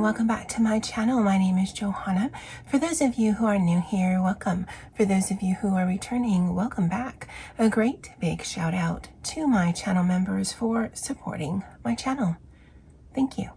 welcome back to my channel. My name is Johanna. For those of you who are new here, welcome. For those of you who are returning, welcome back. A great big shout out to my channel members for supporting my channel. Thank you.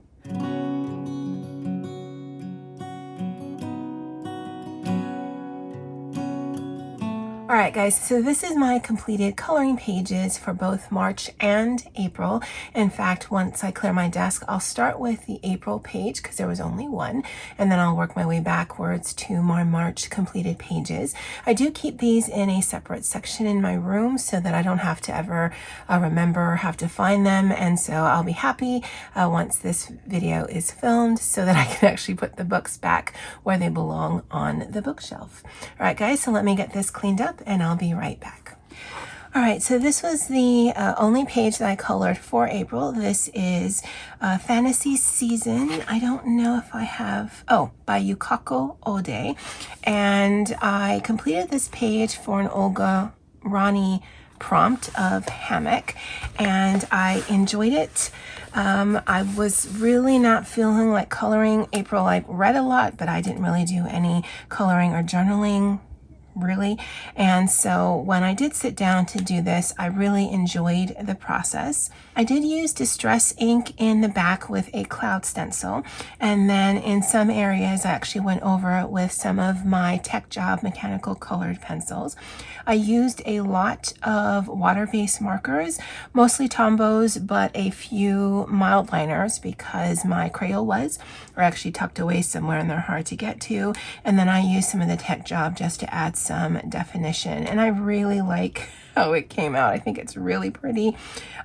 Alright guys, so this is my completed coloring pages for both March and April. In fact, once I clear my desk, I'll start with the April page because there was only one, and then I'll work my way backwards to my March completed pages. I do keep these in a separate section in my room so that I don't have to ever remember or have to find them, and so I'll be happy once this video is filmed so that I can actually put the books back where they belong on the bookshelf. Alright guys, so let me get this cleaned up and I'll be right back. Alright, so this was the only page that I colored for April. This is Fantasy Season. I don't know if I have, by Yukako Ode. And I completed this page for an Olga Rani prompt of Hammock, and I enjoyed it. I was really not feeling like coloring April. I read a lot, but I didn't really do any coloring or journaling really. And so when I did sit down to do this, I really enjoyed the process. I did use distress ink in the back with a cloud stencil, and then in some areas I actually went over it with some of my Tech Job mechanical colored pencils. I used a lot of water-based markers, mostly Tombows, but a few mild liners because my Crayolas are actually tucked away somewhere and they're hard to get to. And then I used some of the Tech Job just to add some definition, and I really like how it came out. I think it's really pretty.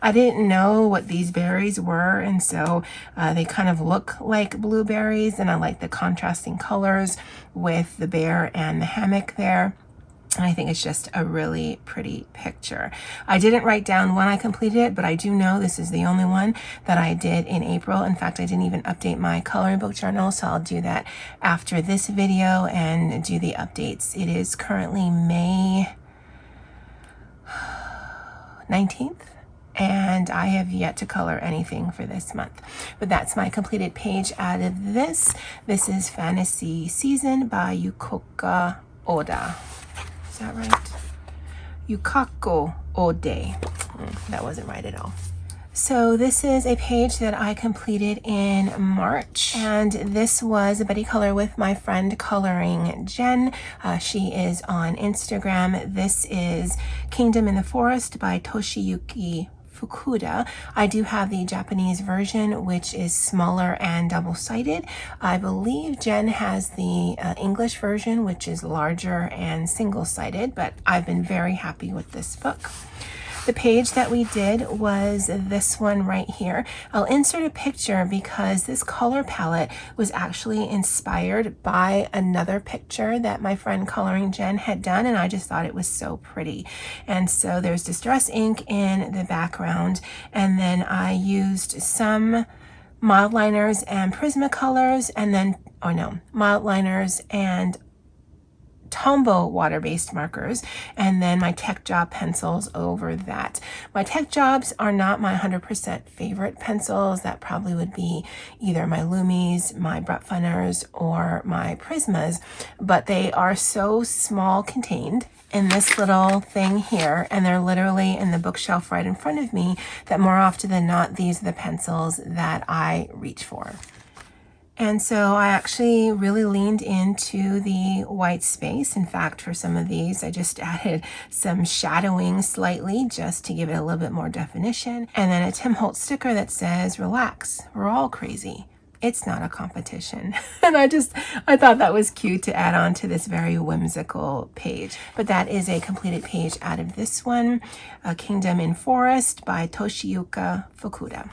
I didn't know what these berries were, and so they kind of look like blueberries, and I like the contrasting colors with the bear and the hammock there. And I think it's just a really pretty picture. I didn't write down when I completed it, but I do know this is the only one that I did in April. In fact, I didn't even update my coloring book journal, so I'll do that after this video and do the updates. It is currently May 19th. And I have yet to color anything for this month. But that's my completed page out of this. This is Fantasy Season by Yukako Oda. Is that right? Yukako Ode. That wasn't right at all. So this is a page that I completed in March, and this was a buddy color with my friend Coloring Jenn. She is on Instagram. This is Kingdom in the Forest by Toshiyuki Fukuda. I do have the Japanese version, which is smaller and double-sided. I believe Jenn has the English version, which is larger and single-sided, but I've been very happy with this book. The page that we did was this one right here. I'll insert a picture because this color palette was actually inspired by another picture that my friend Coloring Jenn had done, and I just thought it was so pretty. And so there's distress ink in the background, and then I used some mild liners and Prismacolors, and then, mild liners and Tombow water-based markers, and then my Tech Job pencils over that. My Tech Jobs are not my 100% favorite pencils. That probably would be either my Lumis, my Brutfunners, or my Prismas, but they are so small contained in this little thing here, and they're literally in the bookshelf right in front of me, that more often than not, these are the pencils that I reach for. And so I actually really leaned into the white space. In fact, for some of these, I just added some shadowing slightly just to give it a little bit more definition. And then a Tim Holtz sticker that says, "Relax, we're all crazy. It's not a competition." And I thought that was cute to add on to this very whimsical page. But that is a completed page out of this one, Kingdom in Forest by Toshiyuki Fukuda.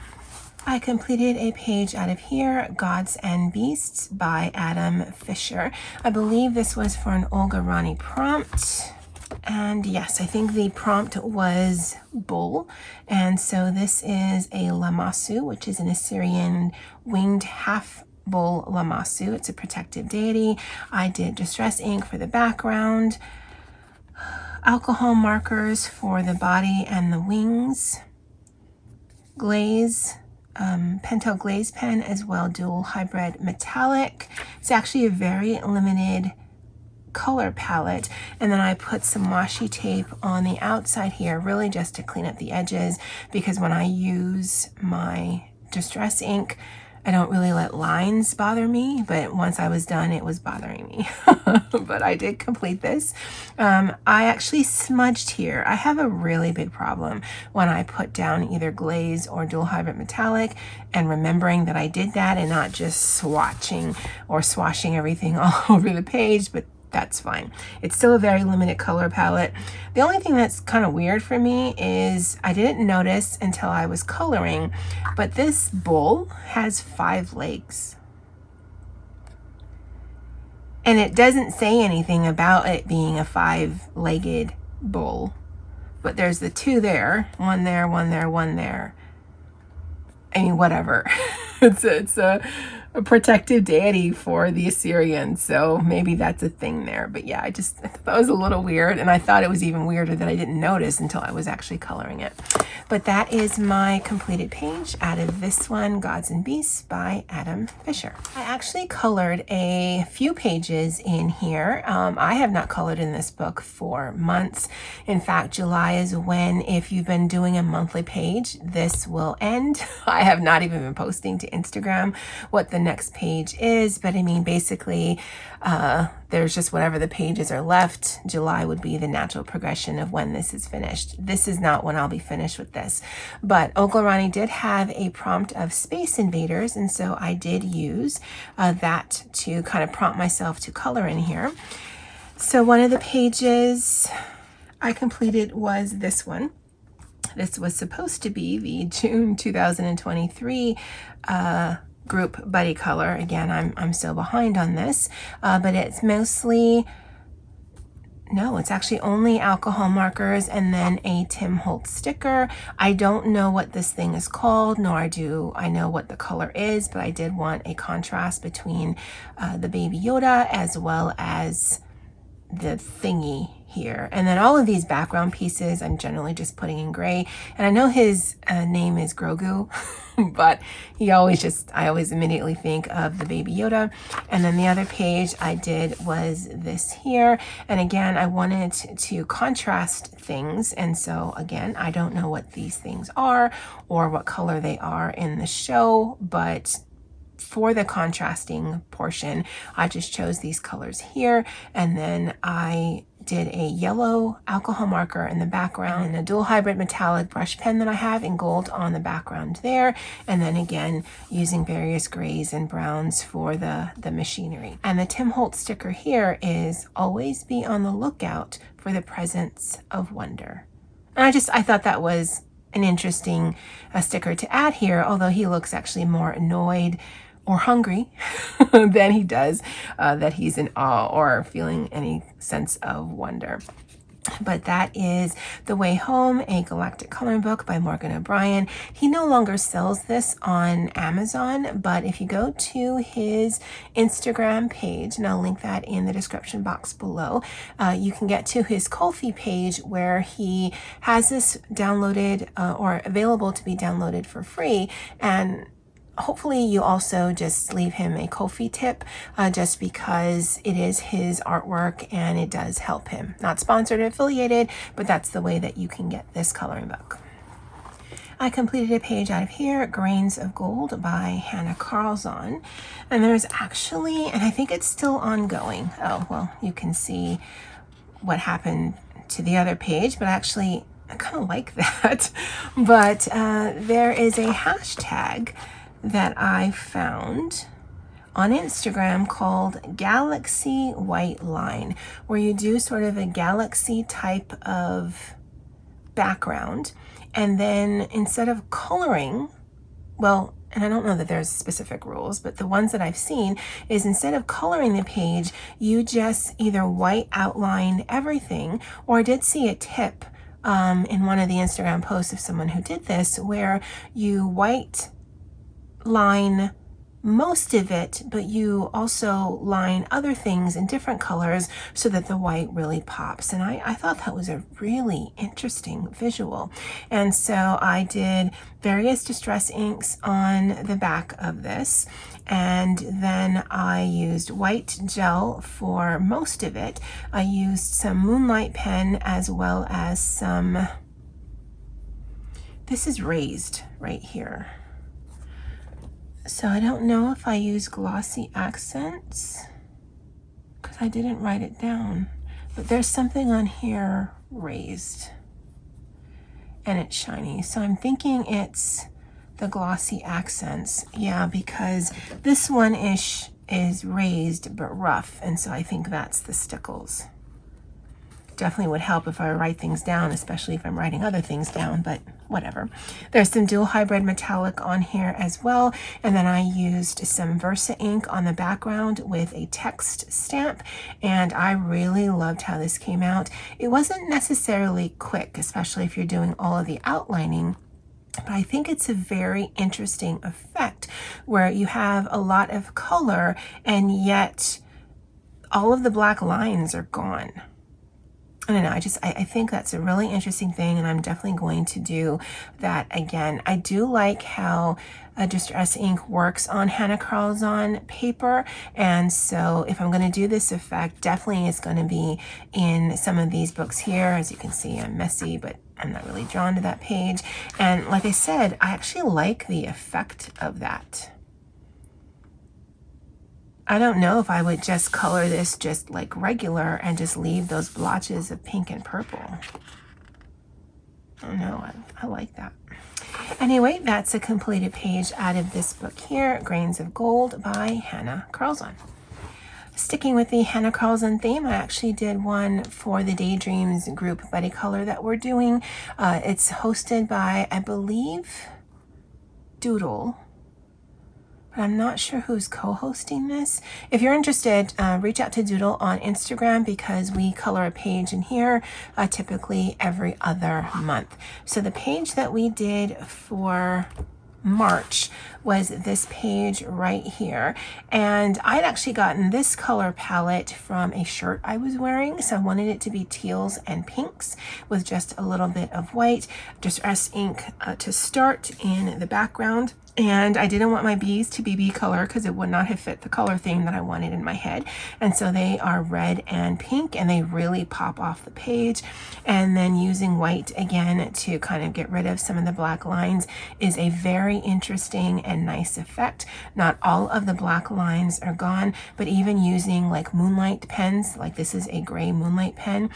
I completed a page out of here, Gods and Beasts by Adam Fisher. I believe this was for an Olga Rani prompt. And yes, I think the prompt was bull. And so this is a Lamassu, which is an Assyrian winged half bull Lamassu. It's a protective deity. I did distress ink for the background, alcohol markers for the body and the wings, glaze Pentel Glaze pen as well, dual hybrid metallic. It's actually a very limited color palette, and then I put some washi tape on the outside here, really just to clean up the edges, because when I use my distress ink, I don't really let lines bother me, but once I was done, it was bothering me. But I did complete this. I actually smudged here. I have a really big problem when I put down either glaze or dual hybrid metallic, and remembering that I did that and not just swatching or swashing everything all over the page, but that's fine. It's still a very limited color palette. The only thing that's kind of weird for me is I didn't notice until I was coloring, but this bull has 5 legs. And it doesn't say anything about it being a 5-legged bull. But there's the 2 there, 1 there, 1 there, 1 there. I mean, whatever. It's a protective deity for the Assyrians, so maybe that's a thing there. But yeah, I thought that was a little weird, and I thought it was even weirder that I didn't notice until I was actually coloring it. But that is my completed page out of this one, Gods and Beasts by Adam Fisher. I actually colored a few pages in here. I have not colored in this book for months. In fact, July is when, if you've been doing a monthly page, this will end. I have not even been posting to Instagram what the next page is, but I mean, basically, there's just whatever the pages are left. July would be the natural progression of when this is finished. This is not when I'll be finished with this, but Oglarani did have a prompt of Space Invaders, and so I did use that to kind of prompt myself to color in here. So one of the pages I completed was this one. This was supposed to be the June 2023 group buddy color. Again, I'm still behind on this, but it's mostly, no, it's actually only alcohol markers and then a Tim Holtz sticker. I don't know what this thing is called, nor do I know what the color is, but I did want a contrast between the Baby Yoda as well as the thingy here. And then all of these background pieces I'm generally just putting in gray, and I know his name is Grogu but I always immediately think of the Baby Yoda. And then the other page I did was this here, and again I wanted to contrast things, and so again I don't know what these things are or what color they are in the show, but for the contrasting portion, I just chose these colors here, and then I did a yellow alcohol marker in the background and a dual hybrid metallic brush pen that I have in gold on the background there, and then again using various grays and browns for the machinery. And the Tim Holtz sticker here is always be on the lookout for the presence of wonder. And I thought that was an interesting sticker to add here, although he looks actually more annoyed or hungry than he does that he's in awe or feeling any sense of wonder. But that is The Way Home, a galactic coloring book by Morgan O'Brien. He no longer sells this on Amazon, but if you go to his Instagram page, and I'll link that in the description box below, you can get to his Ko-fi page where he has this downloaded or available to be downloaded for free. And hopefully you also just leave him a Ko-fi tip just because it is his artwork and it does help him. Not sponsored or affiliated, but that's the way that you can get this coloring book. I completed a page out of here, Grains of Gold by Hannah Carlzon. And there's actually, and I think it's still ongoing. Oh, well, you can see what happened to the other page, but actually I kind of like that. But there is a hashtag that I found on Instagram called Galaxy White Line, where you do sort of a galaxy type of background, and then instead of coloring, well, and I don't know that there's specific rules, but the ones that I've seen is instead of coloring the page, you just either white outline everything, or I did see a tip in one of the Instagram posts of someone who did this, where you white line most of it, but you also line other things in different colors so that the white really pops. And I thought that was a really interesting visual. And so I did various distress inks on the back of this. And then I used white gel for most of it. I used some Moonlight pen as well as some, this is raised right here. So I don't know if I use glossy accents because I didn't write it down, but there's something on here raised and it's shiny. So I'm thinking it's the glossy accents. Yeah, because this one is raised but rough, and so I think that's the stickles. Definitely would help if I write things down, especially if I'm writing other things down, but whatever. There's some dual hybrid metallic on here as well. And then I used some Versa ink on the background with a text stamp. And I really loved how this came out. It wasn't necessarily quick, especially if you're doing all of the outlining. But I think it's a very interesting effect where you have a lot of color and yet all of the black lines are gone. I don't know, I think that's a really interesting thing, and I'm definitely going to do that again. I do like how Distress ink works on Hannah Carlzon paper, and so if I'm going to do this effect, definitely it's going to be in some of these books here. As you can see, I'm messy, but I'm not really drawn to that page. And like I said, I actually like the effect of that. I don't know if I would just color this just like regular and just leave those blotches of pink and purple. I don't know, I like that. Anyway, that's a completed page out of this book here, Grains of Gold by Hannah Carlzon. Sticking with the Hannah Carlzon theme, I actually did one for the Daydreams group buddy color that we're doing. It's hosted by, I believe, Doodle. But I'm not sure who's co-hosting this. If you're interested, reach out to Doodle on Instagram because we color a page in here typically every other month. So the page that we did for March was this page right here, and I'd actually gotten this color palette from a shirt I was wearing, so I wanted it to be teals and pinks with just a little bit of white. Distress ink to start in the background, and I didn't want my bees to be bee color because it would not have fit the color theme that I wanted in my head, and so they are red and pink, and they really pop off the page. And then using white again to kind of get rid of some of the black lines is a very interesting and nice effect. Not all of the black lines are gone, but even using like Moonlight pens, like this is a gray Moonlight pen,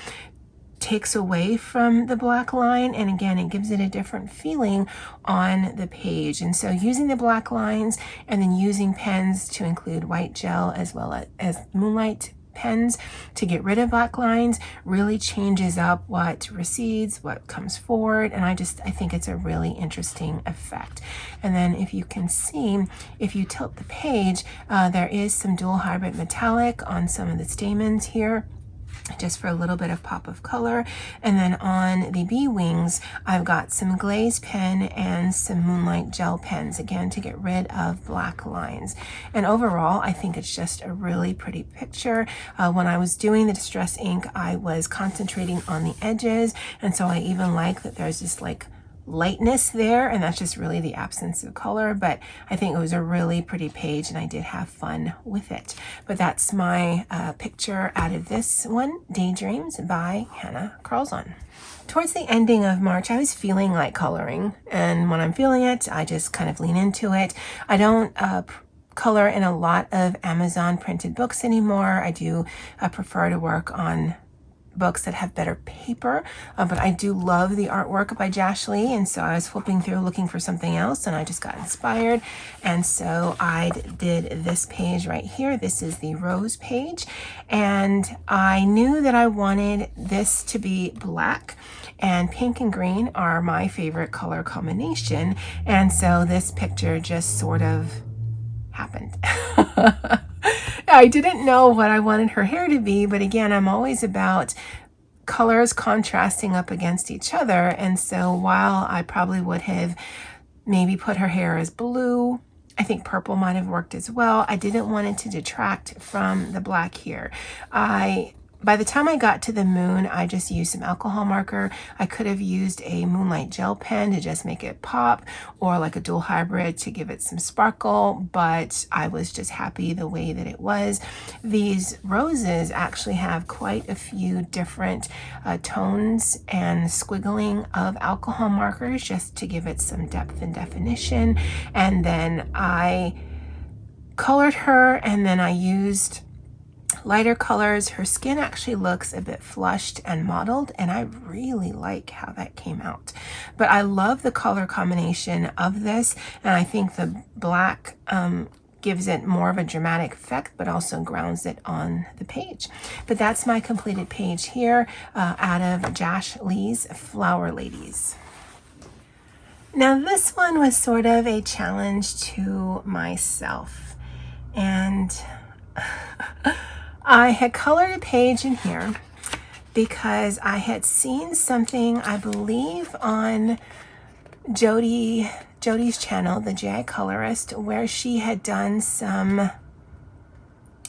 takes away from the black line, and again it gives it a different feeling on the page. And so using the black lines and then using pens to include white gel as well as Moonlight pens to get rid of black lines really changes up what recedes, what comes forward, and I think it's a really interesting effect. And then if you can see, if you tilt the page, there is some dual hybrid metallic on some of the stamens here, just for a little bit of pop of color. And then on the bee wings, I've got some glaze pen and some Moonlight gel pens, again to get rid of black lines. And overall, I think it's just a really pretty picture. When I was doing the distress ink, I was concentrating on the edges, and so I even like that there's this like lightness there, and that's just really the absence of color. But I think it was a really pretty page, and I did have fun with it. But that's my picture out of this one, Daydreams by Hannah Carlzon. Towards the ending of March, I was feeling like coloring, and when I'm feeling it, I just kind of lean into it. I don't color in a lot of Amazon printed books anymore. I do prefer to work on books that have better paper, but I do love the artwork by Josh Lee, and so I was flipping through looking for something else, and I just got inspired, and so I did this page right here. This is the rose page, and I knew that I wanted this to be black, and pink and green are my favorite color combination, and so this picture just sort of happened. I didn't know what I wanted her hair to be, but again, I'm always about colors contrasting up against each other. And so while I probably would have maybe put her hair as blue I think purple might have worked as well. I didn't want it to detract from the black here. By the time I got to the moon, I just used some alcohol marker. I could have used a moonlight gel pen to just make it pop, or like a dual hybrid to give it some sparkle, but I was just happy the way that it was. These roses actually have quite a few different tones and squiggling of alcohol markers just to give it some depth and definition. And then I colored her, and then I used lighter colors. Her skin actually looks a bit flushed and mottled, and I really like how that came out. But I love the color combination of this, and I think the black gives it more of a dramatic effect, but also grounds it on the page. But that's my completed page here out of Josh Lee's Flower Ladies. Now this one was sort of a challenge to myself, and I had colored a page in here because I had seen something, I believe, on Jody's channel, the J.I. Colorist, where she had done some,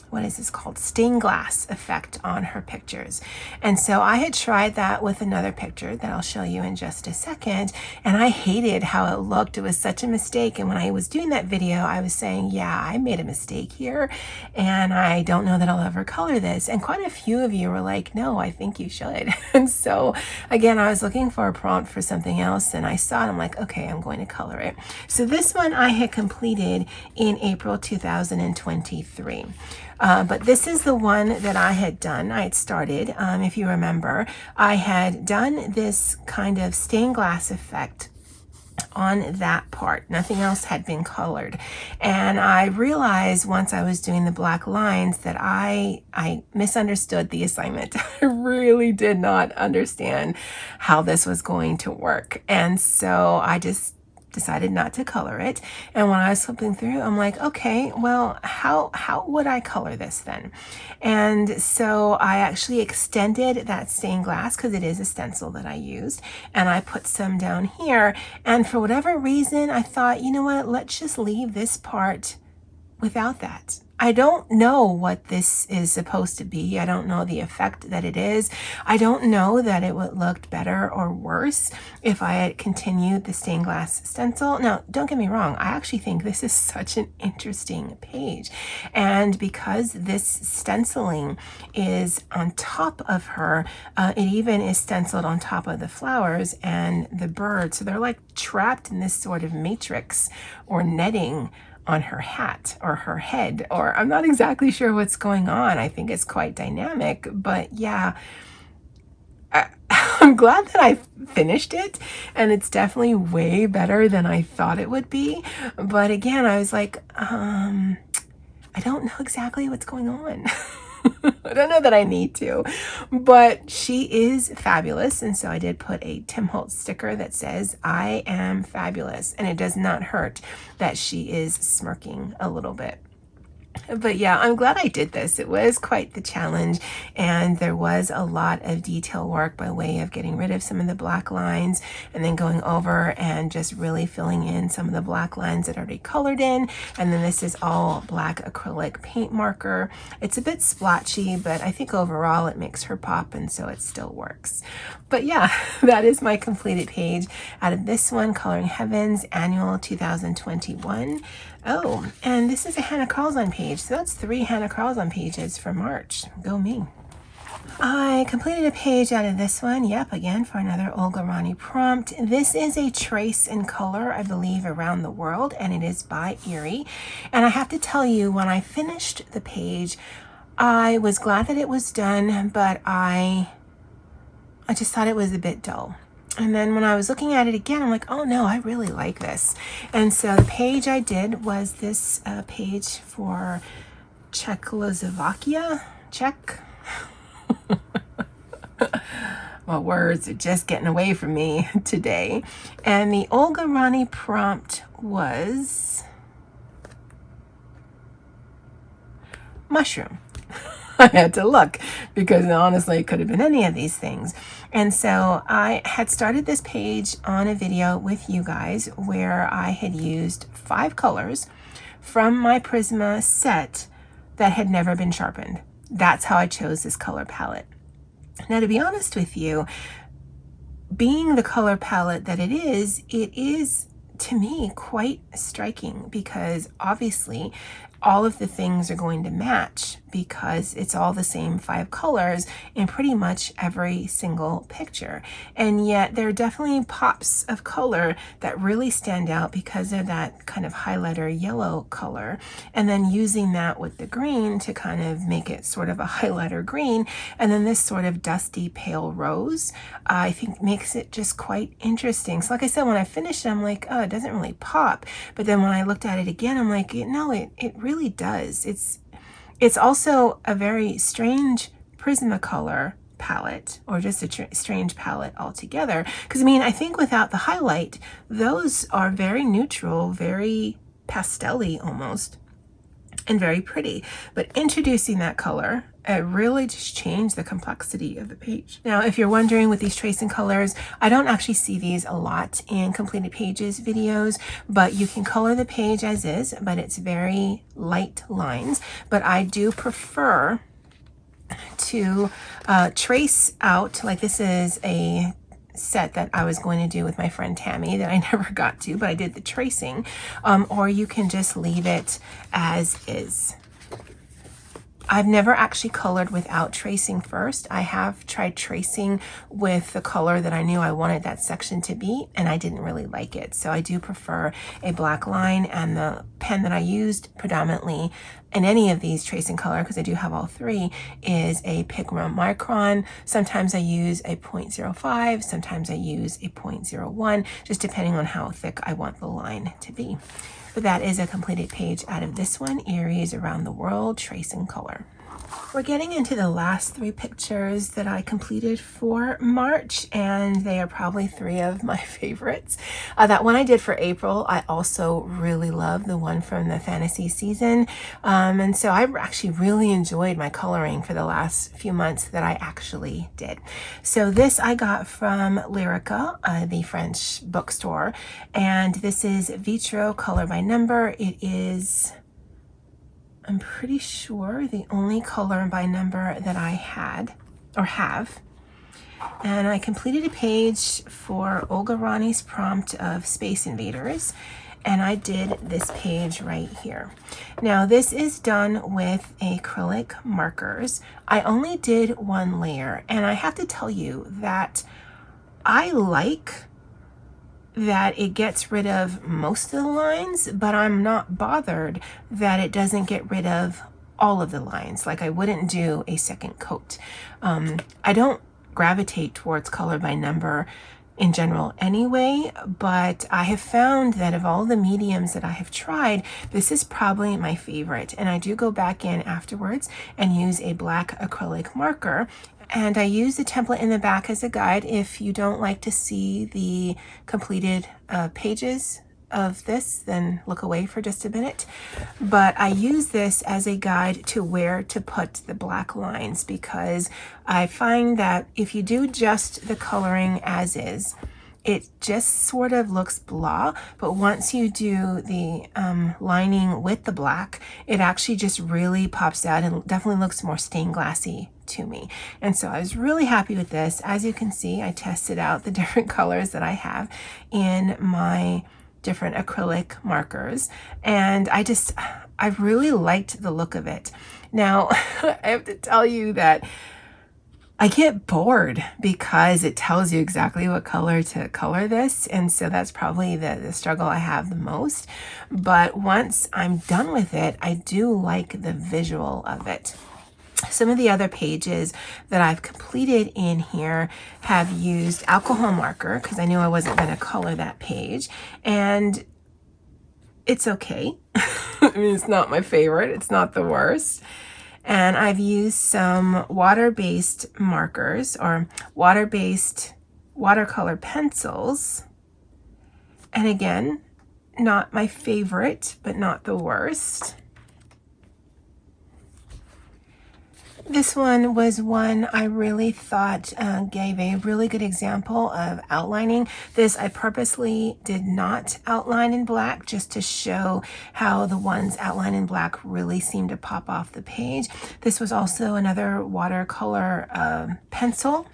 what is this called? Stained glass effect on her pictures. And so I had tried that with another picture that I'll show you in just a second, and I hated how it looked. It was such a mistake. And when I was doing that video, I was saying, yeah, I made a mistake here, and I don't know that I'll ever color this. And quite a few of you were like, no, I think you should. And so again, I was looking for a prompt for something else, and I saw it. I'm like, okay, I'm going to color it. So this one I had completed in April 2023. But this is the one that I had done. I had started, if you remember, I had done this kind of stained glass effect on that part. Nothing else had been colored. And I realized once I was doing the black lines that I misunderstood the assignment. I really did not understand how this was going to work. And so I just decided not to color it. And when I was flipping through, I'm like, okay, well, how would I color this then? And so I actually extended that stained glass, because it is a stencil that I used, and I put some down here. And for whatever reason, I thought, you know what, let's just leave this part without that. I don't know what this is supposed to be. I don't know the effect that it is. I don't know that it would look better or worse if I had continued the stained glass stencil. Now, don't get me wrong. I actually think this is such an interesting page. And because this stenciling is on top of her, it even is stenciled on top of the flowers and the birds. So they're like trapped in this sort of matrix or netting on her hat or her head, or I'm not exactly sure what's going on. I think it's quite dynamic, but yeah, I'm glad that I finished it, and it's definitely way better than I thought it would be. But again, I was like, I don't know exactly what's going on. I don't know that I need to, but she is fabulous. And so I did put a Tim Holtz sticker that says, I am fabulous. And it does not hurt that she is smirking a little bit. But yeah, I'm glad I did this. It was quite the challenge, and there was a lot of detail work by way of getting rid of some of the black lines and then going over and just really filling in some of the black lines that I already colored in. And then this is all black acrylic paint marker. It's a bit splotchy, but I think overall it makes her pop, and so it still works. But yeah, that is my completed page out of this one, Coloring Heavens Annual 2021. Oh, and this is a Hannah Carlson page. So that's 3 Hannah Carlson pages for March. Go me. I completed a page out of this one. Yep, again for another Olga Rani prompt. This is a trace in color, I believe, around the world, and it is by Erie. And I have to tell you, when I finished the page, I was glad that it was done, but I just thought it was a bit dull. And then when I was looking at it again, I'm like, oh no, I really like this. And so the page I did was this page for Czechoslovakia. Czech. My words are just getting away from me today. And the Olga Rani prompt was mushroom. I had to look, because honestly, it could have been any of these things. And so I had started this page on a video with you guys where I had used 5 colors from my Prisma set that had never been sharpened. That's how I chose this color palette. Now, to be honest with you, being the color palette that it is to me quite striking, because obviously all of the things are going to match because it's all the same 5 colors in pretty much every single picture. And yet there are definitely pops of color that really stand out because of that kind of highlighter yellow color, and then using that with the green to kind of make it sort of a highlighter green, and then this sort of dusty pale rose, I think makes it just quite interesting. So like I said, when I finished it, I'm like, oh, it doesn't really pop. But then when I looked at it again, I'm like, no, it really does. It's also a very strange Prismacolor palette, or just a strange palette altogether. Because I mean, I think without the highlight, those are very neutral, very pastel-y almost, and very pretty. But introducing that color, it really just changed the complexity of the page. Now, if you're wondering with these tracing colors, I don't actually see these a lot in completed pages videos, but you can color the page as is, but it's very light lines. But I do prefer to trace out, like this is a set that I was going to do with my friend Tammy that I never got to, but I did the tracing, or you can just leave it as is. I've never actually colored without tracing first. I have tried tracing with the color that I knew I wanted that section to be, and I didn't really like it. So I do prefer a black line, and the pen that I used predominantly in any of these tracing color, because I do have all 3, is a Pigma Micron. Sometimes I use a 0.05, sometimes I use a 0.01, just depending on how thick I want the line to be. But that is a completed page out of this one, Erie's Around the World Tracing Color. We're getting into the last 3 pictures that I completed for March, and they are probably 3 of my favorites. That one I did for April, I also really love, the one from the fantasy season. And so I actually really enjoyed my coloring for the last few months that I actually did. So this I got from Lyrica, the French bookstore, and this is Vitro Color by Number. It is, I'm pretty sure, the only color by number that I had or have. And I completed a page for Olga Rani's prompt of Space Invaders, and I did this page right here. Now this is done with acrylic markers. I only did 1 layer, and I have to tell you that I like that it gets rid of most of the lines, but I'm not bothered that it doesn't get rid of all of the lines. Like, I wouldn't do a second coat. I don't gravitate towards color by number in general anyway, but I have found that of all the mediums that I have tried, this is probably my favorite. And I do go back in afterwards and use a black acrylic marker, and I use the template in the back as a guide. If you don't like to see the completed pages of this, then look away for just a minute. But I use this as a guide to where to put the black lines, because I find that if you do just the coloring as is, it just sort of looks blah, but once you do the lining with the black, it actually just really pops out and definitely looks more stained glassy to me. And so I was really happy with this. As you can see, I tested out the different colors that I have in my different acrylic markers, and I really liked the look of it. Now, I have to tell you that I get bored because it tells you exactly what color to color this, and so that's probably the struggle I have the most. But once I'm done with it, I do like the visual of it. Some of the other pages that I've completed in here have used alcohol marker because I knew I wasn't going to color that page, and it's okay. I mean, it's not my favorite, it's not the worst. And I've used some water-based markers, or water-based watercolor pencils. And again, not my favorite, but not the worst. This one was one I really thought gave a really good example of outlining. This I purposely did not outline in black just to show how the ones outlined in black really seem to pop off the page. This was also another watercolor pencil.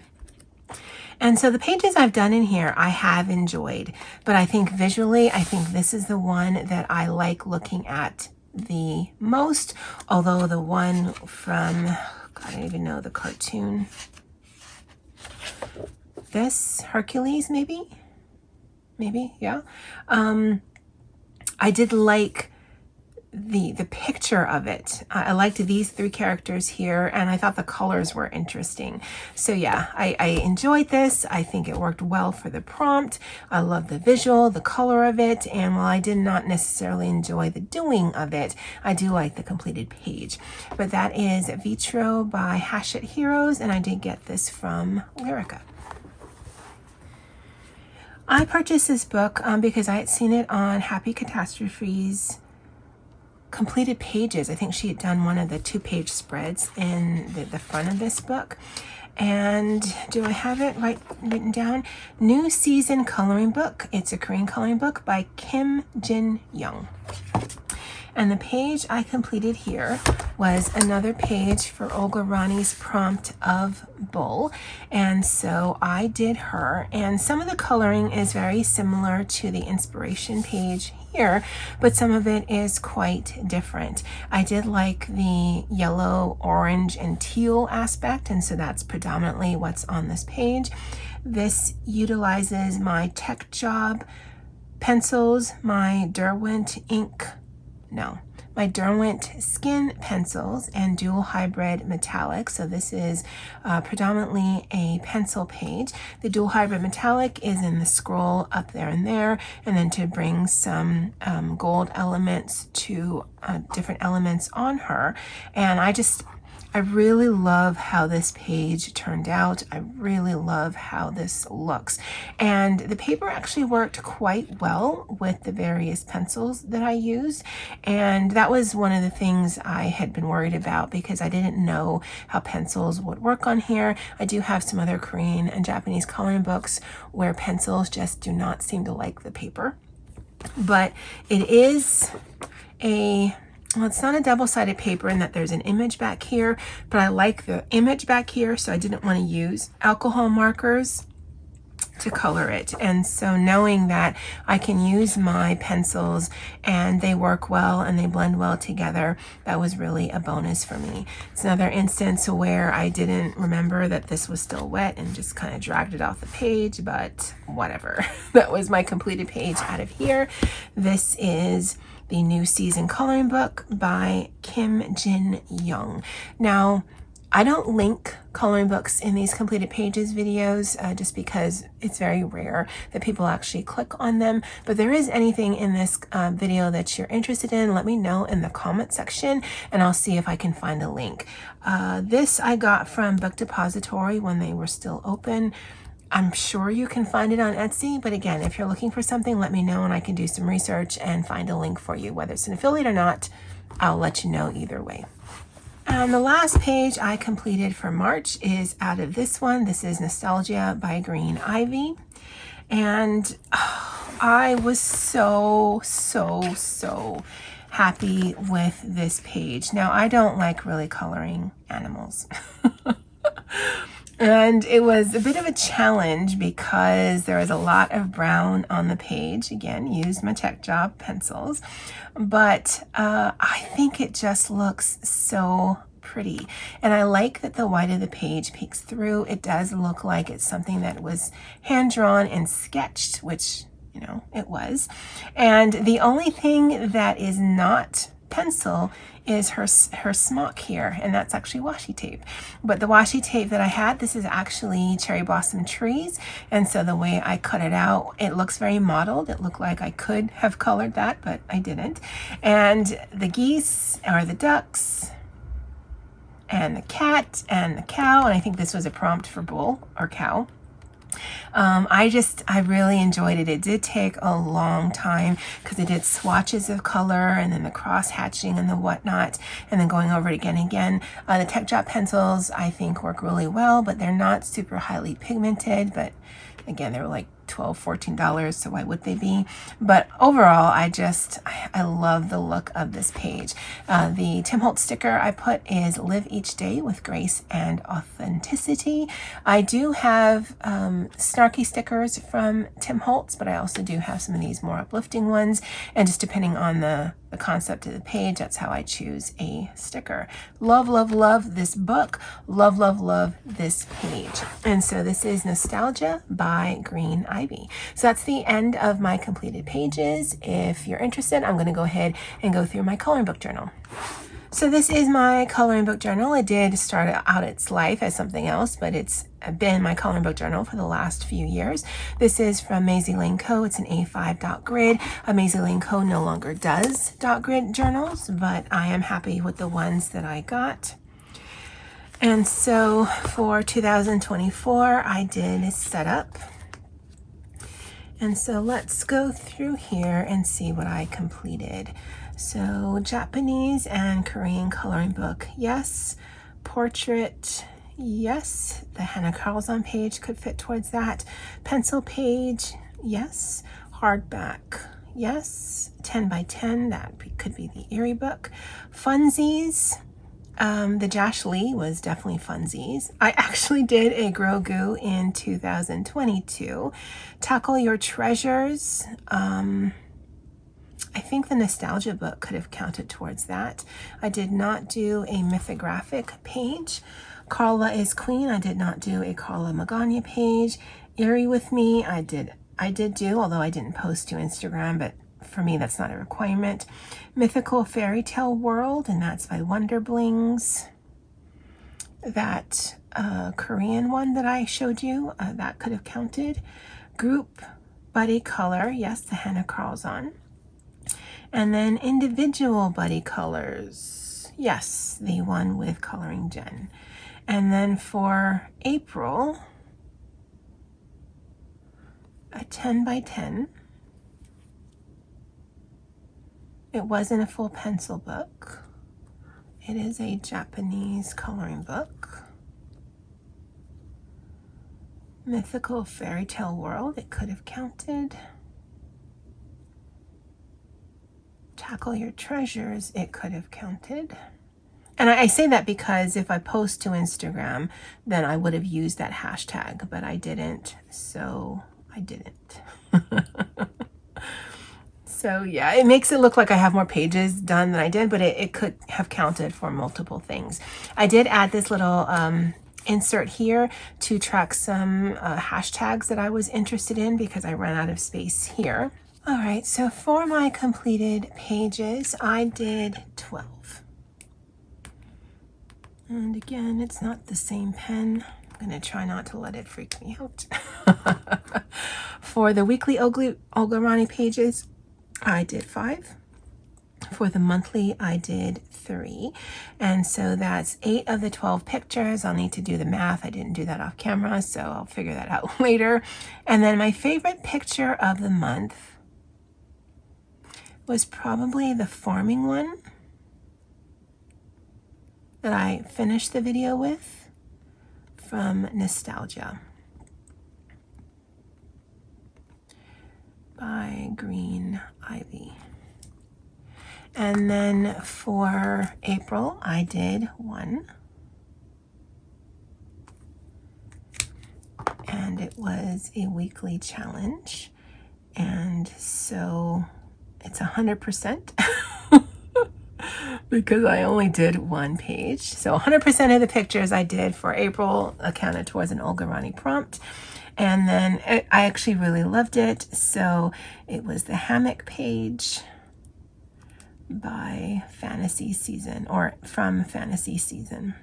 And so the pages I've done in here, I have enjoyed, but I think visually, I think this is the one that I like looking at the most, although the one from, God, I don't even know the cartoon. This, Hercules, maybe, yeah. I did like the picture of it. I liked these three characters here, and I thought the colors were interesting. So yeah, I enjoyed this. I think it worked well for the prompt. I love the visual, the color of it, and while I did not necessarily enjoy the doing of it, I do like the completed page. But that is Vitro by Hachette Heroes, and I did get this from Lyrica. I purchased this book because I had seen it on Happy Catastrophes completed pages. I think she had done one of the 2-page spreads in the front of this book. And do I have it written down? New Season Coloring Book. It's a Korean coloring book by Kim Jin-young. And the page I completed here was another page for Olga Rani's prompt of Bull. And so I did her, and some of the coloring is very similar to the inspiration page here, but some of it is quite different. I did like the yellow, orange, and teal aspect, and so that's predominantly what's on this page. This utilizes my Tech Job pencils, my Derwent Skin pencils, and dual hybrid metallic. So this is predominantly a pencil page. The dual hybrid metallic is in the scroll up there, and then to bring some gold elements to different elements on her. And I really love how this page turned out. I really love how this looks. And the paper actually worked quite well with the various pencils that I used. And that was one of the things I had been worried about because I didn't know how pencils would work on here. I do have some other Korean and Japanese coloring books where pencils just do not seem to like the paper. But it is well, it's not a double-sided paper in that there's an image back here, but I like the image back here, so I didn't want to use alcohol markers to color it. And so knowing that I can use my pencils and they work well and they blend well together, that was really a bonus for me. It's another instance where I didn't remember that this was still wet and just kind of dragged it off the page, but whatever. That was my completed page out of here. This is the New Season Coloring Book by Kim Jin-young. Now, I don't link coloring books in these completed pages videos just because it's very rare that people actually click on them. But there is anything in this video that you're interested in, let me know in the comment section and I'll see if I can find a link. This I got from Book Depository when they were still open. I'm sure you can find it on Etsy, but again, if you're looking for something, let me know and I can do some research and find a link for you. Whether it's an affiliate or not, I'll let you know either way. And the last page I completed for March is out of this one. This is Nostalgia by Green Ivy. And I was so happy with this page. Now, I don't like really coloring animals. And it was a bit of a challenge because there was a lot of brown on the page. Again, used my Tech Job pencils. But I think it just looks so pretty. And I like that the white of the page peeks through. It does look like it's something that was hand-drawn and sketched, which, you know, it was. And the only thing that is not pencil is her smock here, and that's actually washi tape. But the washi tape that I had, this is actually Cherry Blossom Trees, and so the way I cut it out, it looks very modeled. It looked like I could have colored that, but I didn't. And the geese or the ducks and the cat and the cow, and I think this was a prompt for bull or cow. I really enjoyed it. It did take a long time because it did swatches of color and then the cross hatching and the whatnot, and then going over it again and again. The Tech Jot pencils I think work really well, but they're not super highly pigmented, but again, they were like $12–14, so why would they be? But overall, I love the look of this page. The Tim Holtz sticker I put is Live Each Day with Grace and Authenticity. I do have snarky stickers from Tim Holtz, but I also do have some of these more uplifting ones, and just depending on the concept of the page, that's how I choose a sticker. Love, love, love this book. Love, love, love this page. And so this is Nostalgia by Green Ivy. So that's the end of my completed pages. If you're interested, I'm going to go ahead and go through my coloring book journal. So this is my coloring book journal. It did start out its life as something else, but it's been my coloring book journal for the last few years. This is from Maisie Lane Co. It's an A5 dot grid. Maisie Lane Co. no longer does dot grid journals, but I am happy with the ones that I got. And so for 2024, I did set up. And so let's go through here and see what I completed. So Japanese and Korean coloring book, yes. Portrait, yes. The Hannah Carlson page could fit towards that. Pencil page, yes. Hardback, yes. 10 by 10, that could be the Erie book. Funsies, the Josh Lee was definitely funsies. I actually did a Grogu in 2022. Tackle Your Treasures, I think the Nostalgia book could have counted towards that. I did not do a mythographic page. Carla is Queen. I did not do a Carla Magana page. Erie with Me, I did do, although I didn't post to Instagram, but for me, that's not a requirement. Mythical Fairy Tale World, and that's by Wonder Blings. That Korean one that I showed you, that could have counted. Group Buddy Color, yes, the Hannah Carlson. And then individual buddy colors, yes, the one with Coloring Jenn. And then for April, a 10 by 10. It wasn't a full pencil book. It is a Japanese coloring book. Mythical Fairy Tale World, it could have counted. Tackle Your Treasures, it could have counted. And I say that because if I post to Instagram, then I would have used that hashtag, but I didn't, so I didn't. So yeah, it makes it look like I have more pages done than I did, but it could have counted for multiple things. I did add this little insert here to track some hashtags that I was interested in because I ran out of space here. All right, so for my completed pages, I did 12. And again, it's not the same pen. I'm gonna try not to let it freak me out. For the weekly Olga Rani pages, I did 5. For the monthly, I did 3. And so that's 8 of the 12 pictures. I'll need to do the math. I didn't do that off camera, so I'll figure that out later. And then my favorite picture of the month was probably the farming one that I finished the video with from Nostalgia by Green Ivy. And then for April, I did 1. And it was a weekly challenge. And so it's 100% because I only did 1 page. So 100% of the pictures I did for April accounted towards an Olga Rani prompt. And then I actually really loved it. So it was the hammock page by Fantasy Season, or from Fantasy Season.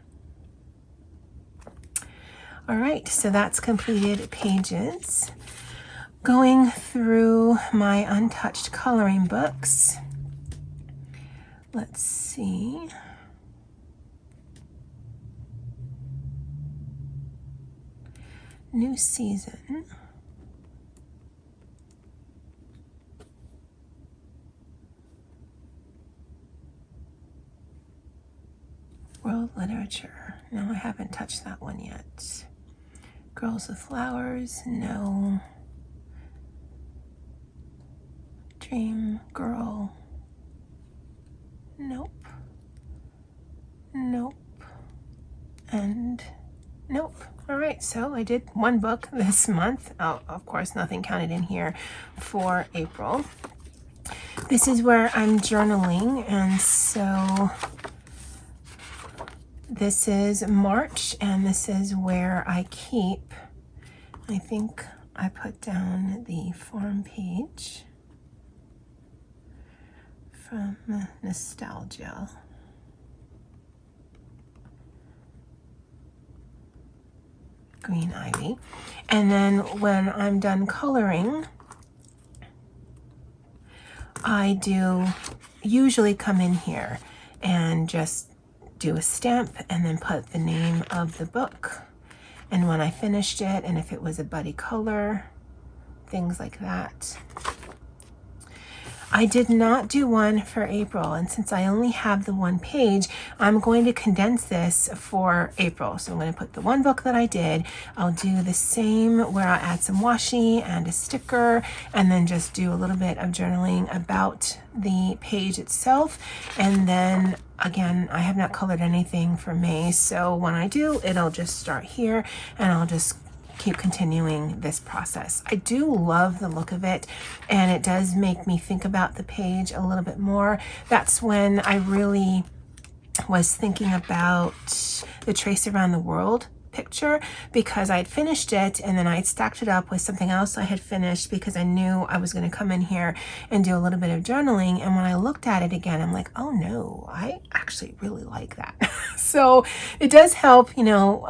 All right, so that's completed pages. Going through my untouched coloring books. Let's see. new season. World literature. No, I haven't touched that one yet. Girls with flowers. No. Dream girl. Nope. Nope. And nope. All right, so I did one book this month. Oh, of course, nothing counted in here for April. This is where I'm journaling, and so this is March, and this is where I keep, I think I put down the form page from Nostalgia. Green Ivy. And then when I'm done coloring, I do usually come in here and just do a stamp and then put the name of the book and when I finished it, and if it was a buddy color, things like that. I did not do one for April, and since I only have the one page, I'm going to condense this for April. So I'm going to put the one book that I did. I'll do the same where I'll add some washi and a sticker, and then just do a little bit of journaling about the page itself. And then again, I have not colored anything for May, so when I do, it'll just start here, and I'll just keep continuing this process. I do love the look of it, and it does make me think about the page a little bit more. That's when I really was thinking about the Trace Around the World picture, because I'd finished it and then I'd stacked it up with something else I had finished because I knew I was going to come in here and do a little bit of journaling. And when I looked at it again, I'm like, oh no, I actually really like that. So it does help, you know,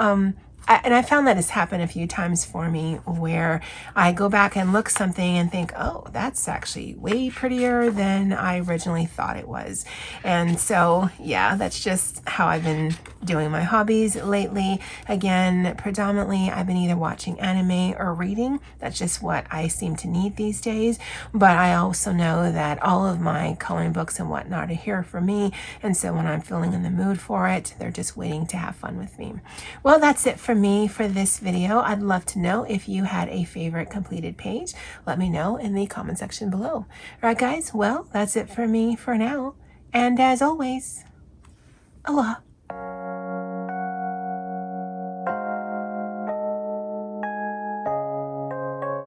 and I found that has happened a few times for me where I go back and look something and think, oh, that's actually way prettier than I originally thought it was. And so, yeah, that's just how I've been doing my hobbies lately. Again, predominantly, I've been either watching anime or reading. That's just what I seem to need these days. But I also know that all of my coloring books and whatnot are here for me. And so when I'm feeling in the mood for it, they're just waiting to have fun with me. Well, that's it for me for this video. I'd love to know if you had a favorite completed page. Let me know in the comment section below. All right, guys, well, that's it for me for now. And as always, aloha.